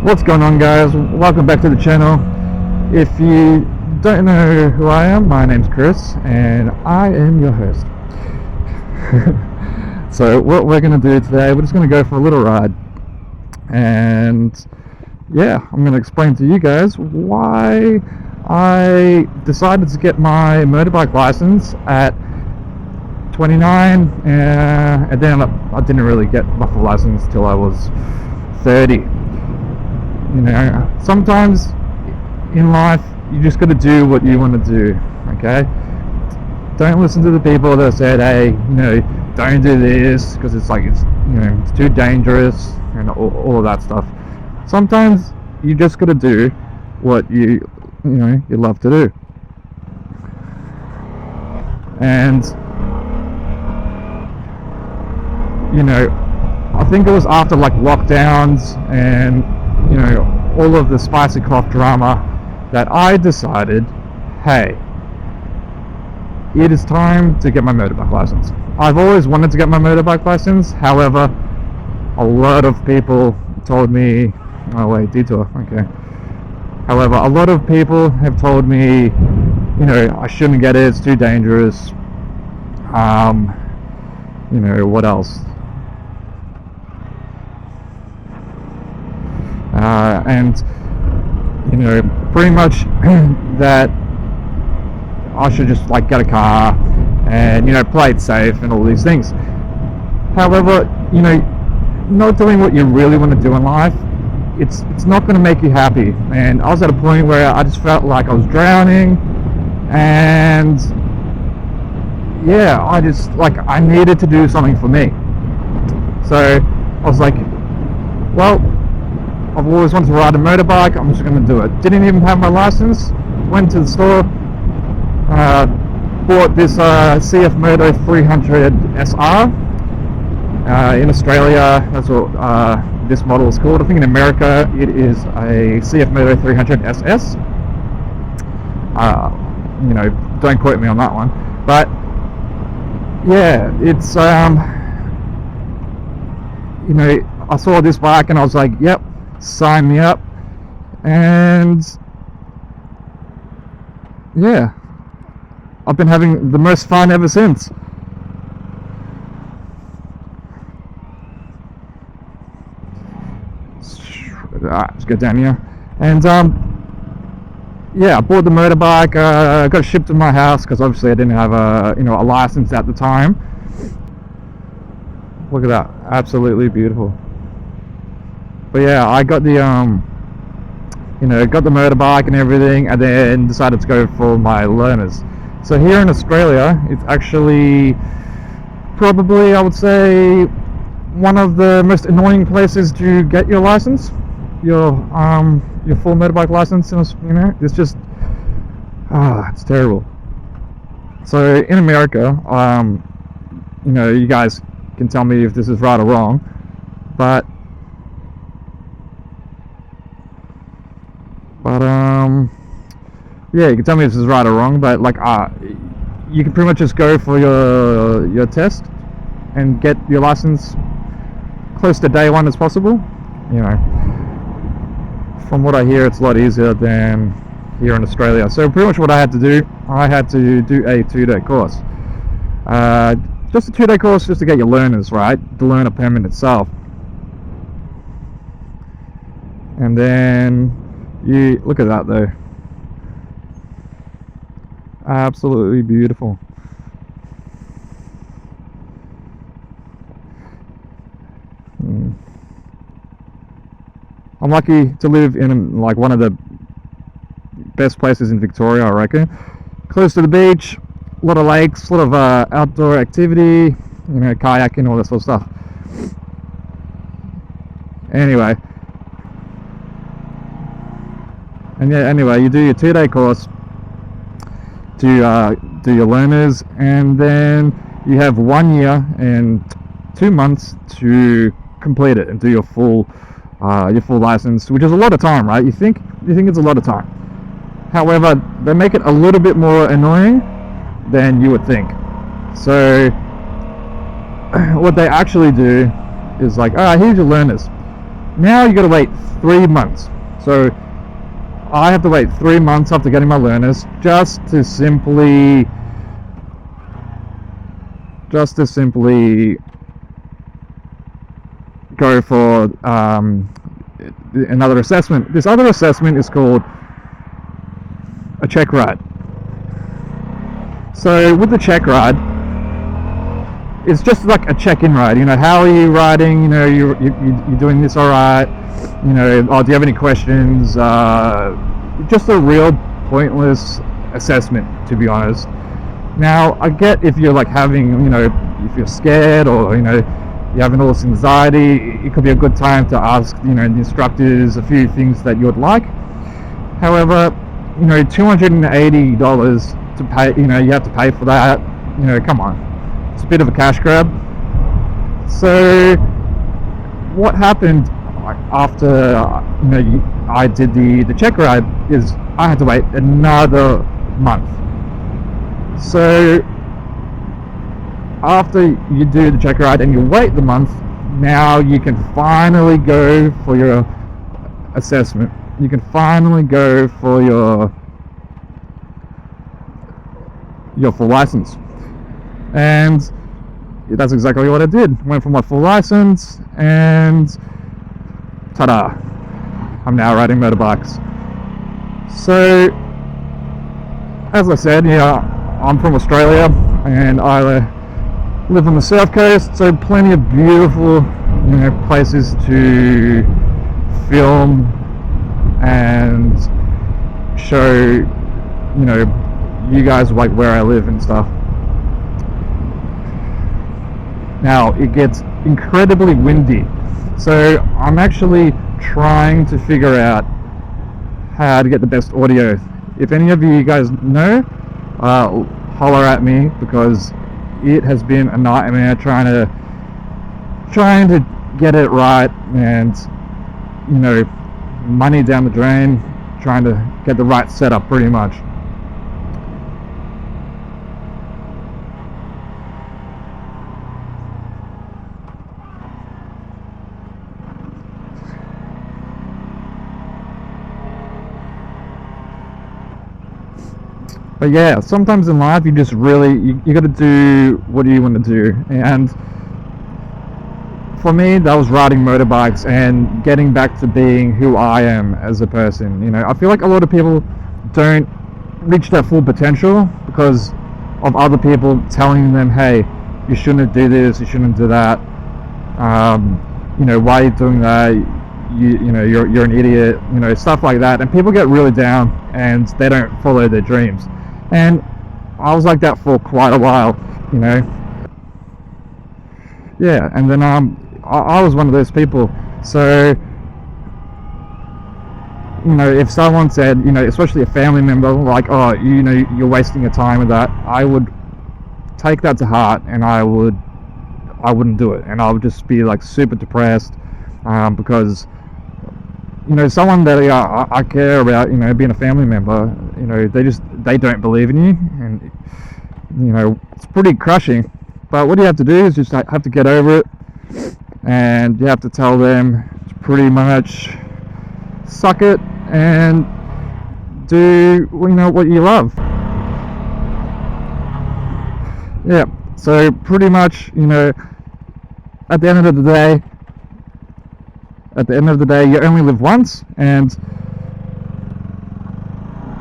What's going on, guys? Welcome back to the channel. If you don't know who I am, my name's Chris and I am your host. So what we're going to do today, we're just going to go for a little ride, and yeah, I'm going to explain to you guys why I decided to get my motorbike license at 29, and then I didn't really get my full license till I was 30. You know, sometimes in life you just got to do what you want to do. Okay, don't listen to the people that said, hey, don't do this because it's it's too dangerous and all of that stuff. Sometimes you just got to do what you love to do. And I think it was after lockdowns and all of the spicy cough drama that I decided, hey, it is time to get my motorbike license. I've always wanted to get my motorbike license. However, a lot of people told me, oh wait, detour, okay. However, a lot of people have told me, I shouldn't get it, it's too dangerous. What else? And pretty much that I should just get a car and play it safe and all these things. However, not doing what you really want to do in life, it's not going to make you happy. And I was at a point where I just felt like I was drowning, and yeah, I needed to do something for me. So I was like, well, I've always wanted to ride a motorbike, I'm just going to do it. Didn't even have my license, went to the store, bought this CF Moto 300 SR. In Australia, that's what this model is called. I think in America it is a CF Moto 300 SS. Don't quote me on that one. But yeah, it's I saw this bike and I was like, yep, sign me up. And yeah, I've been having the most fun ever since. Let's go down here. And yeah, I bought the motorbike, got it shipped to my house because obviously I didn't have a license at the time. Look at that, absolutely beautiful. But yeah, I got the got the motorbike and everything, and then decided to go for my learners. So here in Australia, it's actually probably, I would say, one of the most annoying places to get your license, your full motorbike license. It's just it's terrible. So in America, you guys can tell me if this is right or wrong, but yeah, you can tell me if this is right or wrong, but you can pretty much just go for your test and get your license close to day one as possible. From what I hear, it's a lot easier than here in Australia. So pretty much what I had to do a 2-day course. Just a 2-day course just to get your learners, right? To learn a permit itself. And then you look at that though. Absolutely beautiful. I'm lucky to live in one of the best places in Victoria, I reckon. Close to the beach, a lot of lakes, a lot of outdoor activity, kayaking, all that sort of stuff. Anyway, you do your 2-day course to do your learners, and then you have 1 year and 2 months to complete it and do your full license, which is a lot of time, right? You think it's a lot of time. However, they make it a little bit more annoying than you would think. So what they actually do is here's your learners. Now you got to wait 3 months. So I have to wait 3 months after getting my learners just to simply go for another assessment. This other assessment is called a check ride. So with the check ride, it's just like a check-in ride. You know, how are you riding? You know, you're doing this all right. You know, oh, do you have any questions? Just a real pointless assessment, to be honest. Now, I get if you're like having, you know, if you're scared or, you know, you're having all this anxiety, it could be a good time to ask, you know, the instructors a few things that you would like. However, you know, $280 to pay, you know, you have to pay for that. You know, come on. It's a bit of a cash grab. So what happened after, you know, I did the check ride is I had to wait another month. So after you do the check ride and you wait the month, now you can finally go for your assessment. You can finally go for your full license. And that's exactly what I did. Went for my full license, and ta-da, I'm now riding motorbikes. So, as I said, yeah, I'm from Australia, and I live on the south coast, so plenty of beautiful, you know, places to film and show, you know, you guys like where I live and stuff. Now, it gets incredibly windy, so I'm actually trying to figure out how to get the best audio. If any of you guys know, holler at me, because it has been a nightmare trying to get it right, and, you know, money down the drain trying to get the right setup, pretty much. But yeah, sometimes in life you just really, you got to do what you want to do. And for me, that was riding motorbikes and getting back to being who I am as a person. You know, I feel like a lot of people don't reach their full potential because of other people telling them, hey, you shouldn't do this, you shouldn't do that. You know, why are you doing that? You know, you're an idiot. You know, stuff like that. And people get really down and they don't follow their dreams. And I was like that for quite a while, you know. Yeah, and then I was one of those people. So, you know, if someone said, you know, especially a family member, like, oh, you know, you're wasting your time with that, I would take that to heart, and I wouldn't do it, and I would just be like super depressed, because, you know, someone that I care about, you know, being a family member, you know, they don't believe in you, and, you know, it's pretty crushing. But what you have to do is just have to get over it, and you have to tell them to pretty much suck it and do, you know, what you love. Yeah, so pretty much, you know, at the end of the day, you only live once, and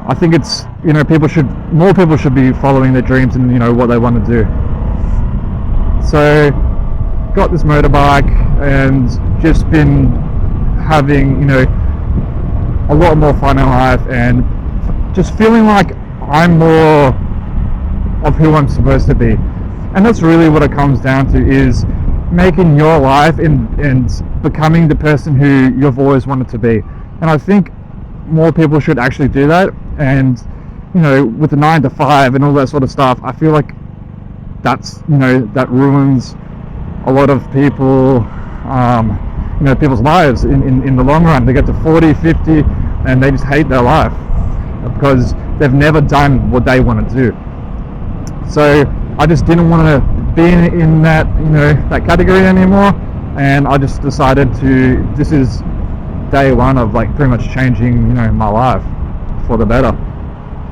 I think it's, you know, more people should be following their dreams and, you know, what they want to do. So, got this motorbike and just been having, you know, a lot more fun in life, and just feeling like I'm more of who I'm supposed to be. And that's really what it comes down to, is making your life and becoming the person who you've always wanted to be. And I think more people should actually do that. And, you know, with the 9 to 5 and all that sort of stuff, I feel like that's, you know, that ruins a lot of people, you know, people's lives in the long run. They get to 40, 50, and they just hate their life because they've never done what they want to do. So I just didn't want to be in that, you know, that category anymore. and I just decided to, this is day one of like pretty much changing, you know, my life for the better,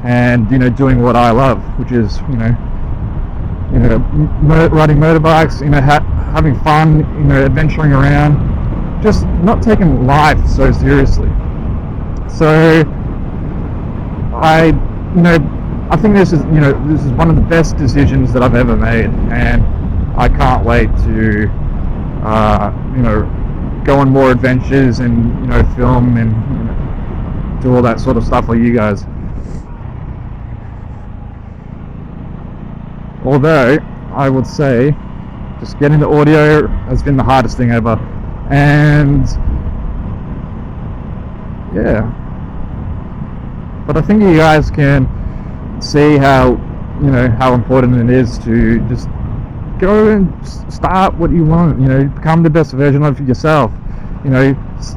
and, you know, doing what I love, which is, riding motorbikes, you know, having fun, you know, adventuring around, just not taking life so seriously. So I think this is one of the best decisions that I've ever made, and I can't wait to go on more adventures and, you know, film and, you know, do all that sort of stuff for you guys. Although I would say just getting the audio has been the hardest thing ever, and yeah, but I think you guys can see how, you know, how important it is to just go and start what you want, you know, become the best version of yourself, you know,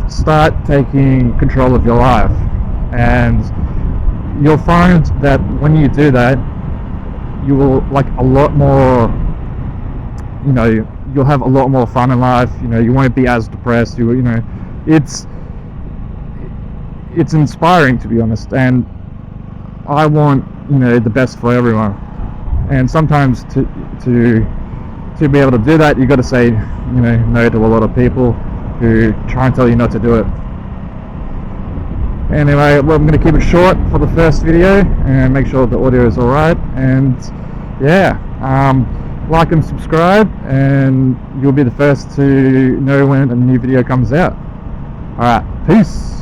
start taking control of your life, and you'll find that when you do that, you will like a lot more, you know, you'll have a lot more fun in life, you know, you won't be as depressed, you know, it's inspiring, to be honest, and I want, you know, the best for everyone, and sometimes to be able to do that, you got to say, you know, no to a lot of people who try and tell you not to do it. Anyway, well, I'm going to keep it short for the first video and make sure the audio is alright, and yeah, like and subscribe and you'll be the first to know when a new video comes out. Alright, peace.